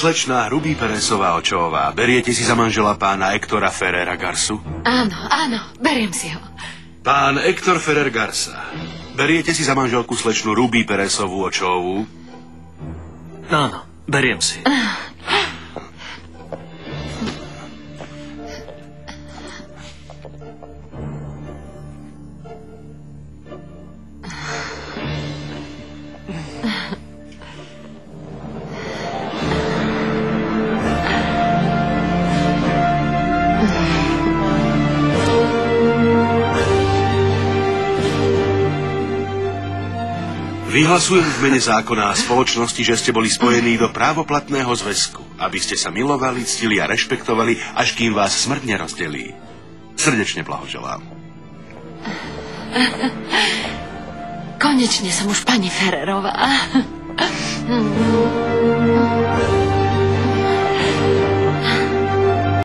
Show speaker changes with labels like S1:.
S1: Slečná Ruby Peresová Očová, beriete si za manžela pána Hectora Ferrera Garsu?
S2: Áno, áno, beriem si ho.
S1: Pán Hector Ferrer Garsa, beriete si za manželku slečnú Ruby Peresovú Očovú?
S3: Áno, beriem si.
S1: Vyhlasujem v mene zákona a spoločnosti, že ste boli spojení do právoplatného zväzku, aby ste sa milovali, ctili a rešpektovali, až kým vás smrť nerozdelí. Srdečne blahoželám.
S2: Konečne som už pani Ferrerová.